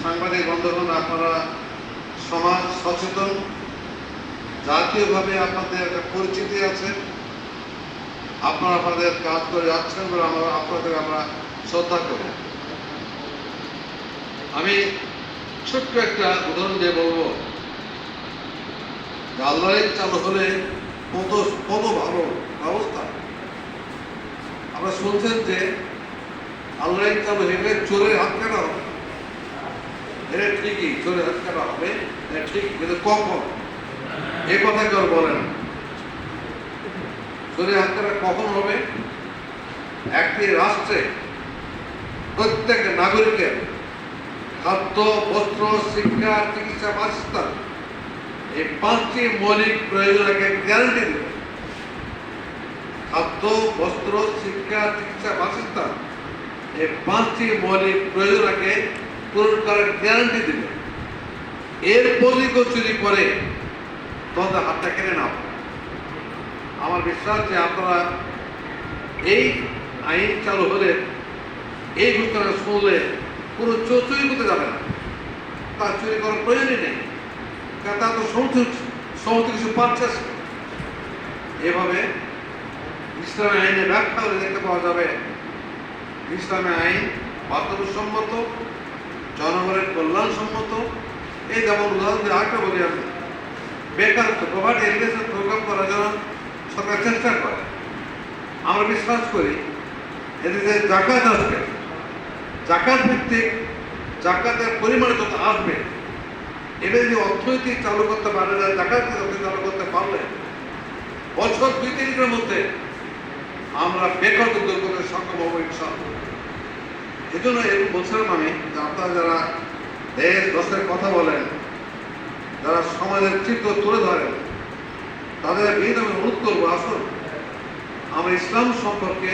সাংবাদিক বন্ধুগণ, আপনারা সমাজ সচেতন, জাতীয়ভাবে আপনাদের একটা পরিচিতি আছে, আপনারা আপনাদের কাজ করে যাচ্ছেন বলে আপনাদের আমরা শ্রদ্ধা করি। আমি ছোট্ট একটা উদাহরণ দিয়ে বলবো, আল্লাহর চালু হলে কত ভালো ব্যবস্থা। আমরা শুনছেন যে আল্লাহর চালু হলে চোরের হাত কাটা হবে, এটা ঠিকই, চোরের হাত কাটা হবে, এটা ঠিক, কিন্তু কখন এ কথা কেউ বলে না। চোরের হাত কাটা কখন হবে? একটি রাষ্ট্রে প্রত্যেক নাগরিকের খাদ্য, বস্ত্র, শিক্ষা, চিকিৎসা, বাসস্থান, এই পাঁচটি মৌলিক প্রয়োজনকে গ্যারান্টি দেবে। খাদ্য, বস্ত্র, শিক্ষা, চিকিৎসা, বাসস্থান, এই পাঁচটি মৌলিক প্রয়োজনকে পূরণ করার গ্যারান্টি দেবে। এরপর চুরি করে তোমাদের হাতটা কেড়ে নাও। আমার বিশ্বাস যে আপনারা এই আইন চালু হলে, এই ঘোষণা শুনলে কোনো চুরি করতে যাবে না, তার চুরি করার প্রয়োজনই নেই, কারণ তার তো সমস্ত কিছু পাচ্ছে। এভাবে ইসলামী আইনের ব্যাখ্যা হলে দেখতে পাওয়া যাবে ইসলামী আইন বাস্তবসম্মত, জনগণের কল্যাণসম্মত। এই যেমন উদাহরণ দিয়ে আরেকটা বলি, আমি বেকারত্ব প্রভাব এলিগেশন প্রোগ্রাম করার জন্য সরকার চেষ্টা করে। আমরা বিশ্বাস করি এদিকে জাকাত আসবে, জাকাত ভিত্তিক জাকাতের পরিমাণে যত আসবে, এটা যদি অর্থনীতি চালু করতে পারে, জাকাত চালু করতে পারলে বছর 2-3 মধ্যে আমরা বেকারত্ব দূর করতে সক্ষম হবো ইনশাআল্লাহ। এই জন্য এরকম বলছিলাম আমি যে আপনারা যারা দেশ দশের কথা বলেন, যারা সমাজের চিত্র তুলে ধরেন, তাদের বিরুদ্ধে আমি অনুরোধ করবো, আসুন আমরা ইসলাম সম্পর্কে